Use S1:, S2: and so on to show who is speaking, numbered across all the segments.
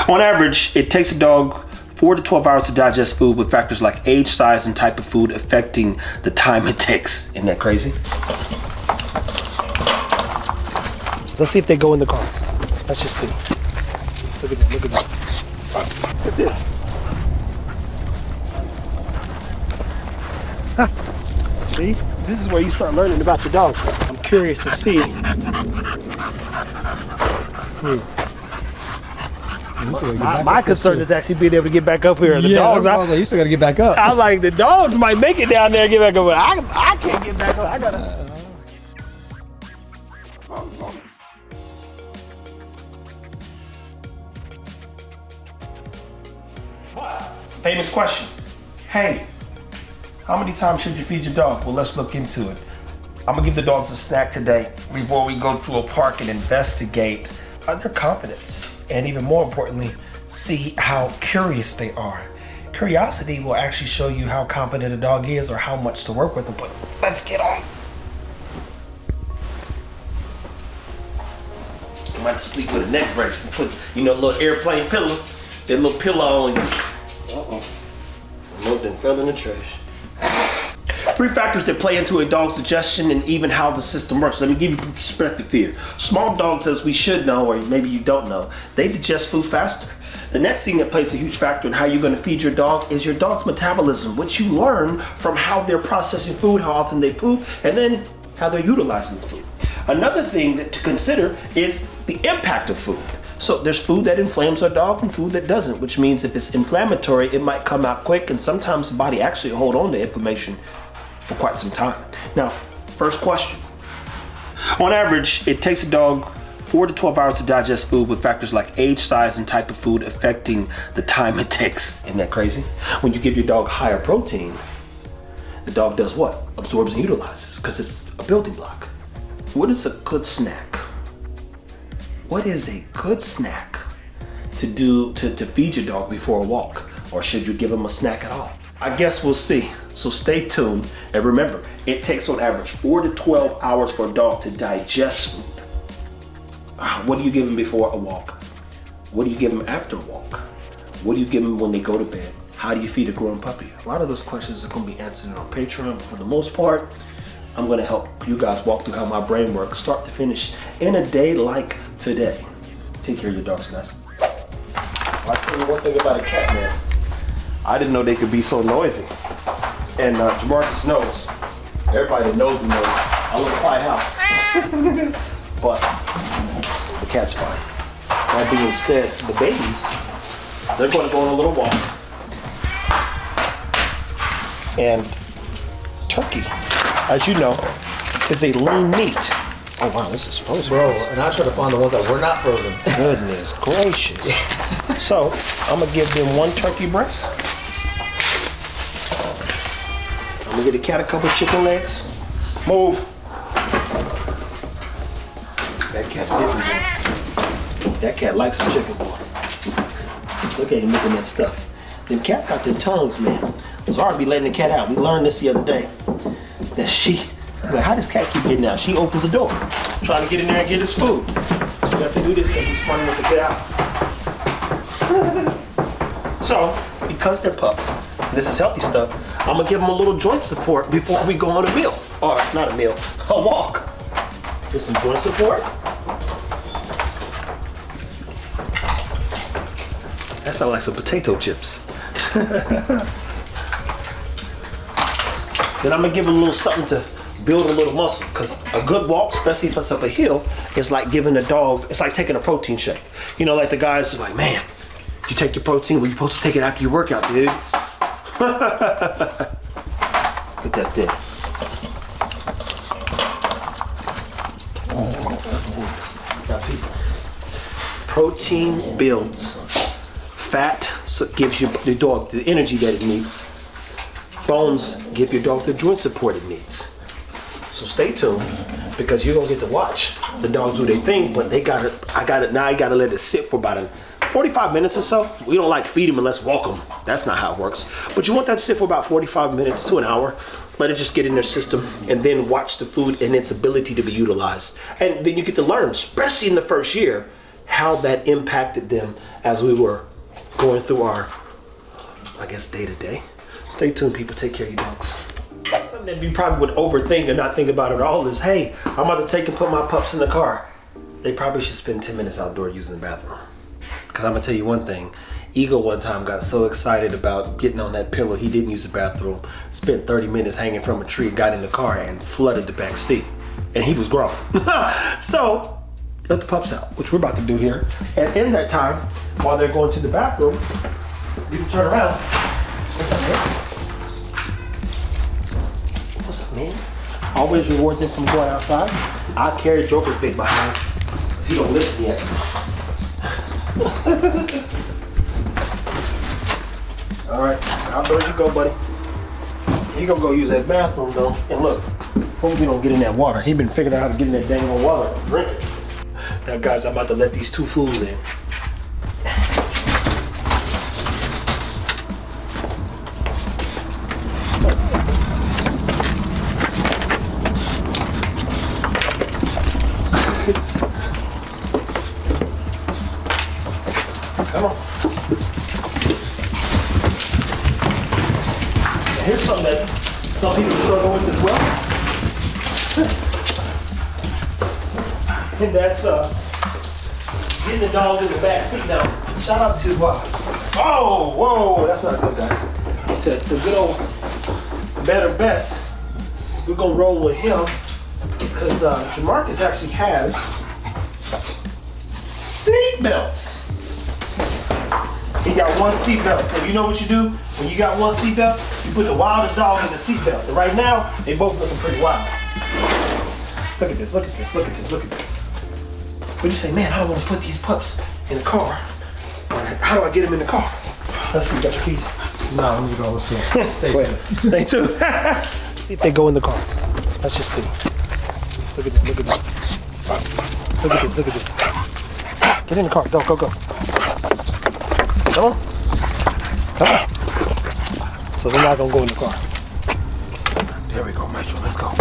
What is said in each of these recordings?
S1: On average, it takes a dog 4 to 12 hours to digest food, with factors like age, size, and type of food affecting the time it takes. Isn't that crazy? Let's see if they go in the car. Let's just see. Look at that, look at that. Look at this. Huh. See? This is where you start learning about the dog. I'm curious to see. My concern is actually being able to get back up here. The dogs,
S2: I was like, you still gotta get back up.
S1: I was like, the dogs might make it down there and get back up. I can't get back up. I gotta. Famous question. Hey, how many times should you feed your dog? Well, let's look into it. I'm gonna give the dogs a snack today before we go to a park and investigate their confidence. And even more importantly, see how curious they are. Curiosity will actually show you how confident a dog is or how much to work with them. But let's get on. I'm about to sleep with a neck brace and put, a little airplane pillow, that little pillow on you. Uh-oh. Remote done fell in the trash. 3 factors that play into a dog's digestion and even how the system works. Let me give you perspective here. Small dogs, as we should know, or maybe you don't know, they digest food faster. The next thing that plays a huge factor in how you're going to feed your dog is your dog's metabolism, which you learn from how they're processing food, how often they poop, and then how they're utilizing the food. Another thing to consider is the impact of food. So there's food that inflames our dog and food that doesn't, which means if it's inflammatory, it might come out quick, and sometimes the body actually hold on to inflammation for quite some time. Now, first question. On average, it takes a dog 4 to 12 hours to digest food, with factors like age, size, and type of food affecting the time it takes. Isn't that crazy? When you give your dog higher protein, the dog does what? Absorbs and utilizes, because it's a building block. What is a good snack? What is a good snack to do to feed your dog before a walk? Or should you give him a snack at all? I guess we'll see. So stay tuned. And remember, it takes on average 4 to 12 hours for a dog to digest food. What do you give them before a walk? What do you give them after a walk? What do you give them when they go to bed? How do you feed a growing puppy? A lot of those questions are going to be answered on Patreon. But for the most part, I'm going to help you guys walk through how my brain works, start to finish, in a day like today. Take care of your dogs, guys. I'll tell you one thing about a cat, man. I didn't know they could be so noisy. And Jamarcus knows. Everybody that knows me knows. I live in a quiet house. But the cat's fine. That being said, the babies, they're going to go on a little walk. And turkey, as you know, is a lean meat. Oh wow, this is frozen.
S2: Bro, and I try to find the ones that were not frozen.
S1: Goodness gracious. So, I'm gonna give them 1 turkey breast. I'm gonna get the cat a couple chicken legs. Move. That cat didn't. That cat likes some chicken, boy. Look at him looking at stuff. Them cats got their tongues, man. It's hard to be letting the cat out. We learned this the other day. That like, how does cat keep getting out? She opens the door, trying to get in there and get his food. So you have to do this because he's smart enough to get out. So, because they're pups, this is healthy stuff, I'm gonna give them a little joint support before we go on a meal. Or, not a meal, a walk. Get some joint support. That sounds like some potato chips. Then I'm gonna give them a little something to build a little muscle, because a good walk, especially if it's up a hill, is like giving a dog, it's like taking a protein shake. Like the guys are like, man, you take your protein, well, you're supposed to take it after your workout, dude. Put that there. Protein builds. Fat gives the dog the energy that it needs. Bones give your dog the joint support it needs. So stay tuned, because you're gonna get to watch the dogs do their thing, but I gotta let it sit for about 45 minutes or so. We don't like feed them and let's walk them. That's not how it works. But you want that to sit for about 45 minutes to an hour. Let it just get in their system, and then watch the food and its ability to be utilized. And then you get to learn, especially in the first year, how that impacted them as we were going through our, I guess, day to day. Stay tuned, people. Take care of your dogs. Something that you probably would overthink and not think about at all is, hey, I'm about to take and put my pups in the car. They probably should spend 10 minutes outdoor using the bathroom. Because I'm going to tell you one thing. Eagle one time got so excited about getting on that pillow, he didn't use the bathroom, spent 30 minutes hanging from a tree, got in the car and flooded the back seat. And he was grown. So, let the pups out, which we're about to do here. And in that time, while they're going to the bathroom, you can turn around. What's up, man? What's up, man? Always reward them from going outside. I carry Joker's big behind, because he don't listen yet. All right, outdoors you go, buddy. He gonna go use that bathroom though. And look, hope we don't get in that water. He been figuring out how to get in that dang old water and drink it. Now guys, I'm about to let these two fools in. Come on. Here's something that some people struggle with as well. And that's getting the dog in the back seat. Now, shout out to, oh, whoa, that's not good, guys. It's a good old better best. We're gonna roll with him because Jamarcus actually has seat belts. He got one seat belt. So you know what you do when you got one seat belt? You put the wildest dog in the seat belt. And right now, they both looking pretty wild. Look at this, look at this, look at this, look at this. But you say, man, I don't want to put these pups in the car. How do I get them in the car? Let's see, you got your keys?
S2: No, let me go. Let's do it. Stay tuned.
S1: Stay tuned. See if they go in the car. Let's just see. Look at that, look at that. Look at this, look at this. Get in the car, go, go, go. Come on. Come on. So they're not gonna go in the car. There we go, Maestro. Let's go.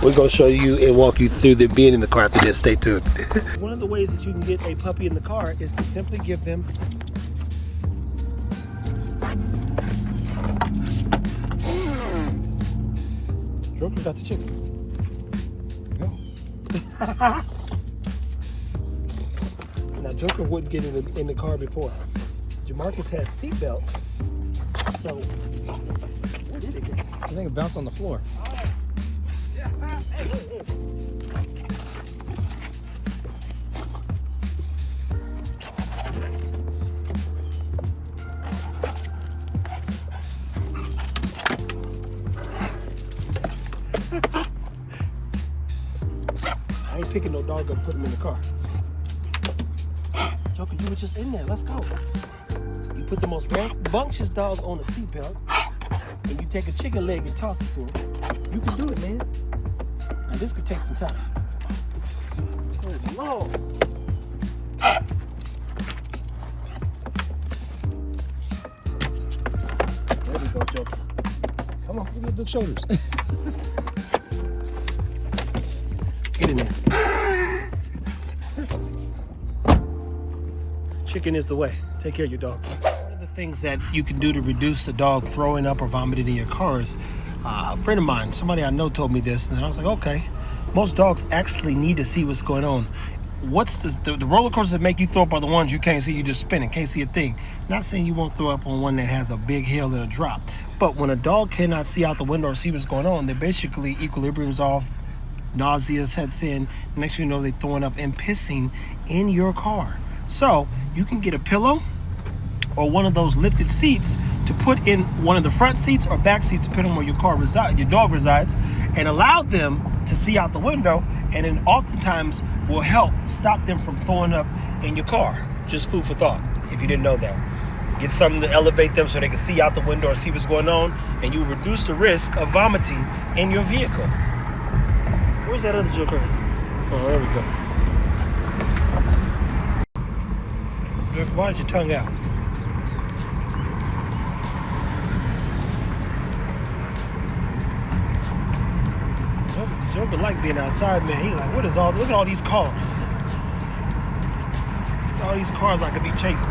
S1: We're gonna show you and walk you through the being in the car after this. Stay tuned. One of the ways that you can get a puppy in the car is to simply give them Joker got the chicken. Now Joker wouldn't get in the car before. Jamarcus had seat belts, so where did it go?
S2: I think it bounced on the floor.
S1: I ain't picking no dog up and put him in the car. Joker, you were just in there. Let's go. You put the most rambunctious dog on a seatbelt, and you take a chicken leg and toss it to him. You can do it, man. Now this could take some time. Good Lord. There we go, Joker. Come on,
S2: Look at the big shoulders.
S1: Get in there. Chicken is the way. Take care of your dogs. One of the things that you can do to reduce the dog throwing up or vomiting in your car is, a friend of mine, somebody I know told me this, and I was like, okay, most dogs actually need to see what's going on. What's the roller coasters that make you throw up are the ones you can't see, you just spinning, can't see a thing. Not saying you won't throw up on one that has a big hill and a drop, but when a dog cannot see out the window or see what's going on, they basically equilibrium's off, nausea sets in, next thing you know they're throwing up and pissing in your car. So you can get a pillow or one of those lifted seats to put in one of the front seats or back seats, depending on where your dog resides, and allow them to see out the window, and it oftentimes will help stop them from throwing up in your car. Just food for thought, if you didn't know that. Get something to elevate them so they can see out the window or see what's going on, and you reduce the risk of vomiting in your vehicle. Where's that other joker? Oh, there we go. Why is your tongue out? Joker like being outside, man. He's like, what is all? Look at all these cars. Look at all these cars I could be chasing.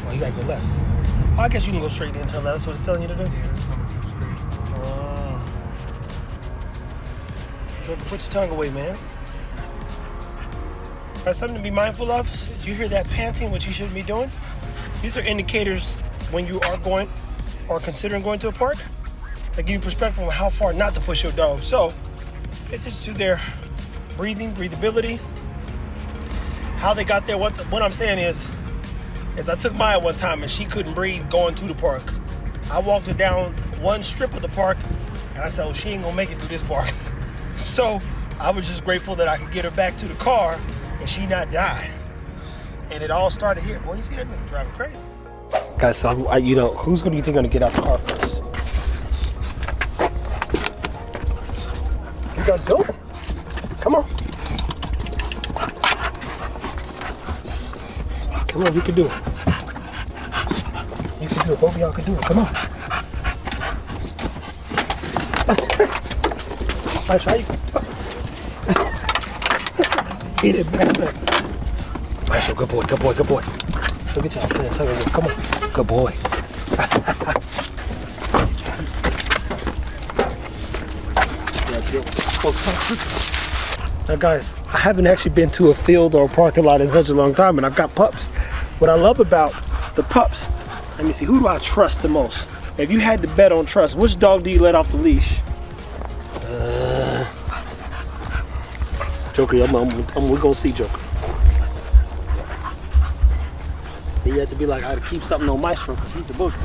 S1: Oh, you gotta go left. Oh, I guess you can go straight into the left. That's what it's telling you to do.
S2: Yeah, it's gonna go straight.
S1: Joker, put your tongue away, man. That's something to be mindful of. Did you hear that panting, which you shouldn't be doing? These are indicators when you are going or considering going to a park. They give you perspective on how far not to push your dog. So, pay attention to their breathing, breathability, how they got there. What I'm saying is I took Maya one time and she couldn't breathe going to the park. I walked her down one strip of the park and I said, oh, she ain't gonna make it through this park. So, I was just grateful that I could get her back to the car and she not die. And it all started here. Boy, you see that thing driving crazy. Guys, so who's gonna you think gonna get out the car first? What you guys doing? Come on. Come on, you can do it. You can do it. Both of y'all can do it. Come on. All right, try you. Hit it back there. Maestro, good boy, good boy, good boy. Look at y'all playing tug of war. Come on. Good boy. Now guys, I haven't actually been to a field or a parking lot in such a long time, and I've got pups. What I love about the pups, let me see, who do I trust the most? If you had to bet on trust, which dog do you let off the leash? Joker, we're gonna see Joker. You have to be like, I had to keep something on Maestro because he's the booger.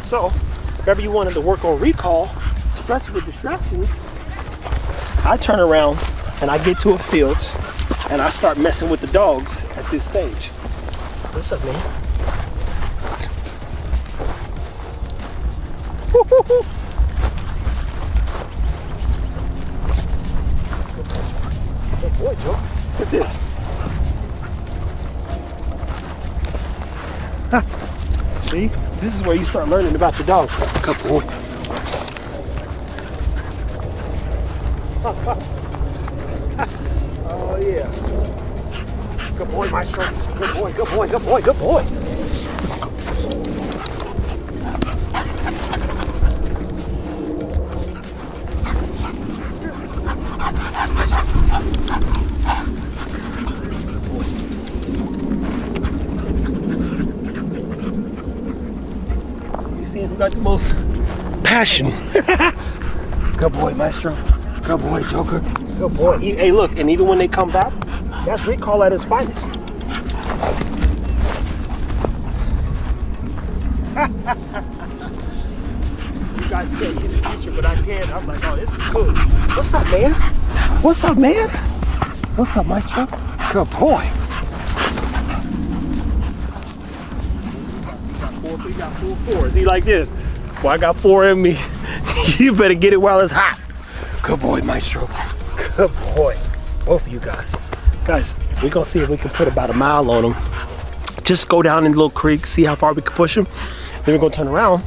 S1: So, if ever you wanted to work on recall, especially with distractions, I turn around and I get to a field and I start messing with the dogs at this stage. What's up, man? Woo-hoo-hoo. Good boy, Joe. Look at this. See? This is where you start learning about the dog. Good boy. Oh yeah. Good boy, Maestro. Good boy, good boy, good boy, good boy. You see who got the most passion? Good boy, Maestro. Good boy, Joker. Good boy. Hey, look, and even when they come back, that's recall at its finest. You guys can't see the future, but I can. I'm like, oh, this is cool. What's up, man? What's up, man? What's up, Maestro? Good boy. We got full fours. He like this. Well, I got 4 in me. You better get it while it's hot. Good boy, Maestro. Good boy. Both of you guys. Guys, we're gonna see if we can put about a mile on them. Just go down in the little creek, see how far we can push them. Then we're gonna turn around,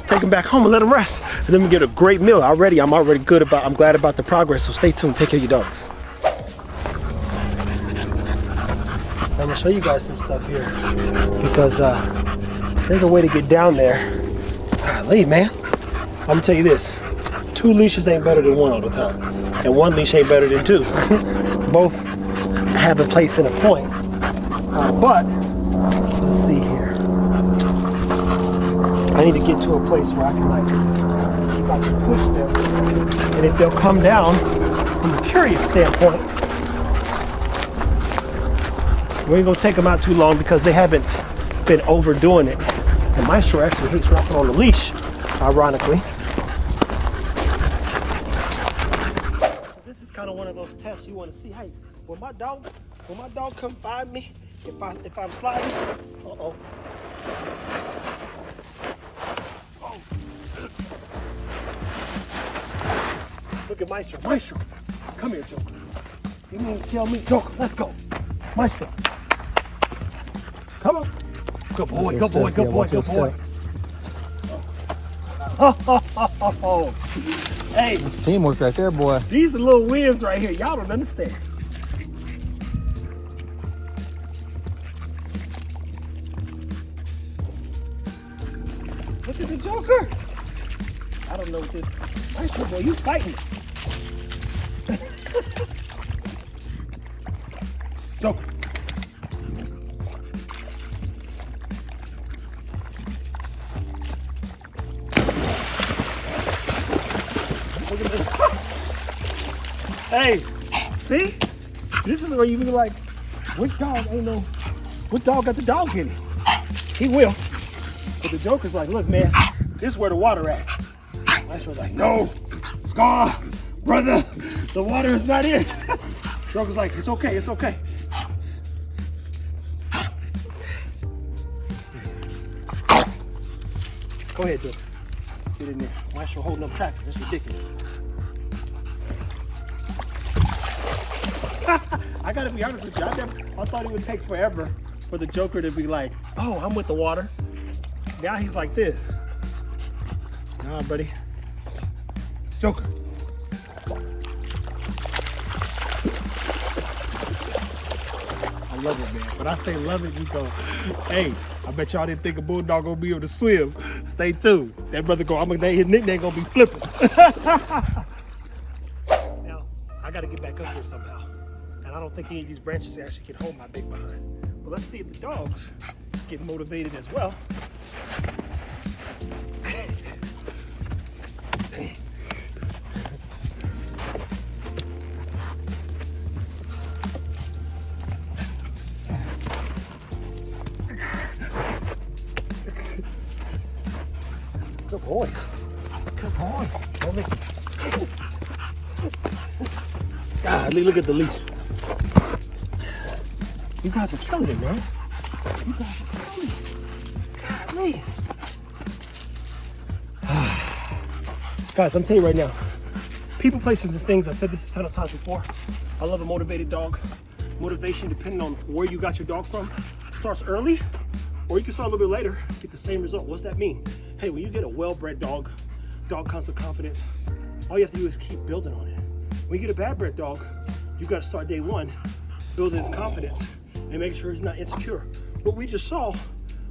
S1: take them back home and let them rest. And then we get a great meal. I'm already good about, I'm glad about the progress, so stay tuned, take care of your dogs. I'm gonna show you guys some stuff here because there's a way to get down there. Golly, man. I'm gonna tell you this. 2 leashes ain't better than 1 all the time. And 1 leash ain't better than 2. Both have a place and a point. But, let's see here. I need to get to a place where I can like, see if I can push them. And if they'll come down, from a curious standpoint, we ain't gonna take them out too long because they haven't been overdoing it. And Maestro actually hates walking on the leash, ironically. This is kind of one of those tests you want to see. Hey, will my dog come find me if I'm sliding? Uh-oh. Oh. Look at Maestro. Maestro, come here, Joker. You mean to tell me, Joker? Let's go, Maestro. Come on. Good boy, good boy, good boy, good boy. Hey,
S2: That's teamwork right there, boy.
S1: these are little wins right here. Y'all don't understand. Look at the Joker. I don't know what this. Maestro, boy, you fighting. Joker. Look at this. Hey, see? This is where you be like, which dog ain't no, what dog got the dog in it? He will. But the Joker's like, look, man, this is where the water at. Maestro's like, no, Scar, brother, the water is not in. Joker's like, it's okay, it's okay. Go ahead, Joker. Get in there. Maestro holding up tractor. That's ridiculous. I gotta be honest with you. I thought it would take forever for the Joker to be like, oh, I'm with the water. Now he's like this. Nah, buddy. Joker. I love it, man. When I say love it, you go, hey, I bet y'all didn't think a Bulldog gonna be able to swim. Stay tuned. That brother his nickname gonna be Flipping. Now, I gotta get back up here somehow. And I don't think any of these branches actually can hold my big behind. But let's see if the dogs get motivated as well. Good boys. Good boy. Golly, look at the leash. You guys are killing it, man. You guys are killing it. Golly. Guys, I'm telling you right now, people, places, and things, I've said this a ton of times before. I love a motivated dog. Motivation, depending on where you got your dog from, starts early, or you can start a little bit later, get the same result. What's that mean? Hey, when you get a well-bred dog comes with confidence. All you have to do is keep building on it. When you get a bad-bred dog, you got to start day one, building his confidence and making sure he's not insecure. What we just saw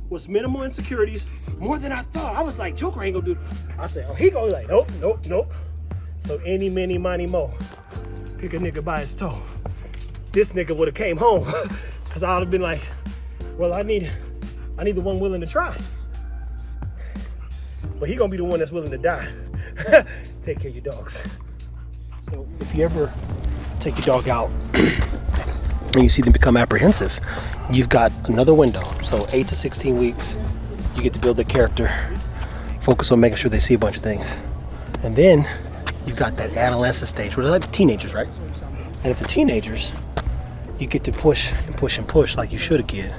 S1: was minimal insecurities, more than I thought. I was like, Joker ain't gonna do. I said, oh, he gonna be like, nope, nope, nope. So any, many, money, mo. Pick a nigga by his toe. This nigga would have came home, cause I would have been like, well, I need the one willing to try. But he gonna be the one that's willing to die. Take care of your dogs. So if you ever take your dog out and you see them become apprehensive, you've got another window. So 8 to 16 weeks, you get to build their character, focus on making sure they see a bunch of things. And then you've got that adolescent stage where they're like teenagers, right? And if the teenagers, you get to push and push and push like you should a kid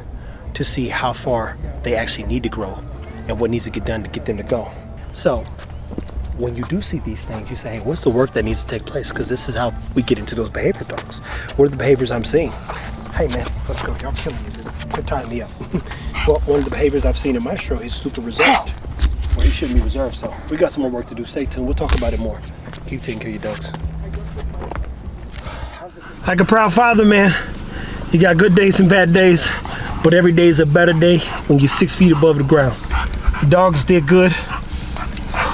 S1: to see how far they actually need to grow and what needs to get done to get them to go. So when you do see these things, you say, hey, what's the work that needs to take place? Because this is how we get into those behavior dogs. What are the behaviors I'm seeing? Hey man, let's go. Y'all killing me, dude. Quit tying me up. Well, one of the behaviors I've seen in Maestro, he's super reserved. Well, he shouldn't be reserved, so we got some more work to do. Stay tuned. We'll talk about it more. Keep taking care of your dogs. Like a proud father, man, you got good days and bad days, but every day is a better day when you're 6 feet above the ground. The dogs did good.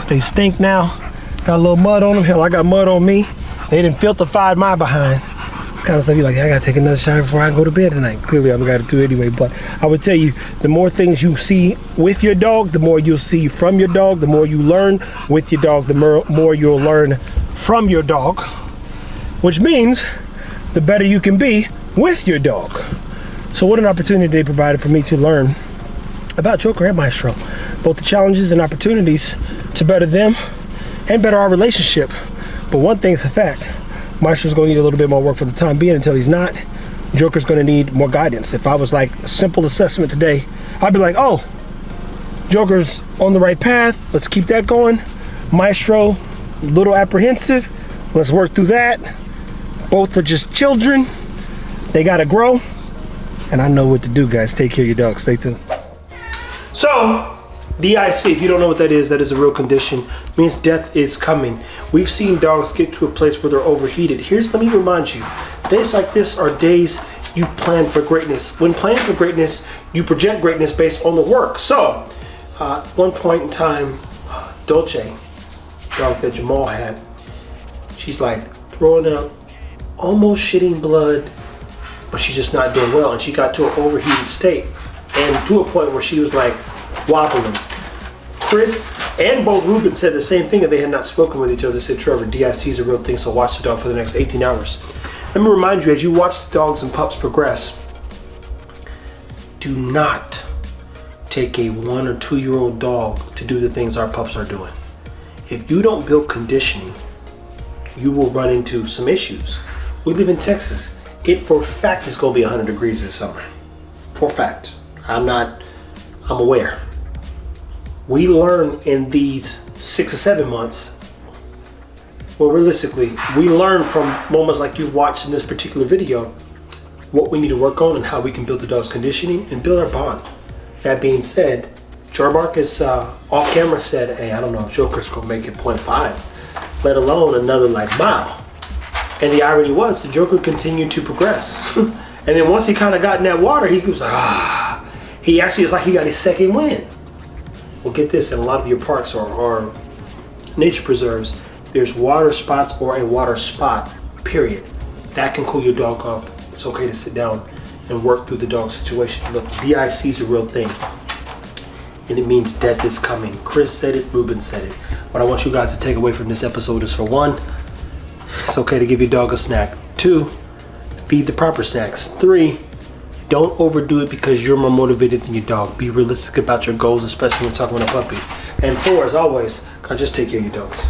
S1: They stink now. Got a little mud on them. Hell, I got mud on me. They didn't filter-fied my behind. It's kind of stuff you're like, I gotta take another shower before I go to bed tonight. Clearly, I'm gonna do it anyway, but I would tell you, the more things you see with your dog, the more you'll see from your dog, the more you learn with your dog, the more you'll learn from your dog, which means the better you can be with your dog. So what an opportunity they provided for me to learn about Joker and Maestro, both the challenges and opportunities to better them and better our relationship. But one thing's a fact, Maestro's gonna need a little bit more work for the time being until he's not. Joker's gonna need more guidance. If I was like a simple assessment today, I'd be like, oh, Joker's on the right path, let's keep that going. Maestro, a little apprehensive, let's work through that. Both are just children, they gotta grow. And I know what to do, guys. Take care of your dog. Stay tuned. So, DIC, if you don't know what that is a real condition. It means death is coming. We've seen dogs get to a place where they're overheated. Let me remind you, days like this are days you plan for greatness. When planning for greatness, you project greatness based on the work. So, at one point in time, Dolce, dog that Jamal had, she's like throwing up, almost shitting blood, but she's just not doing well. And she got to an overheated state, and to a point where she was like wobbling. Chris and both Ruben said the same thing, and they had not spoken with each other. They said, Trevor, DIC is a real thing, so watch the dog for the next 18 hours. Let me remind you, as you watch the dogs and pups progress, do not take a 1 or 2 year old dog to do the things our pups are doing. If you don't build conditioning, you will run into some issues. We live in Texas. It for a fact is going to be 100 degrees this summer. For a fact. I'm aware. We learn in these 6 or 7 months, well, realistically, we learn from moments like you've watched in this particular video, what we need to work on and how we can build the dog's conditioning and build our bond. That being said, Joe Marcus off camera said, hey, I don't know if Joker's gonna make it 0.5, let alone another like mile. And the irony was, the Joker continued to progress. And then once he kind of got in that water, he was like, he actually, it's like he got his second win. Well, get this, in a lot of your parks or nature preserves, there's water spots or a water spot, period. That can cool your dog off. It's okay to sit down and work through the dog situation. Look, DIC is a real thing. And it means death is coming. Chris said it, Ruben said it. What I want you guys to take away from this episode is, for one, it's okay to give your dog a snack. 2, feed the proper snacks. 3, don't overdo it because you're more motivated than your dog. Be realistic about your goals, especially when talking about a puppy. And 4, as always, just take care of your dogs.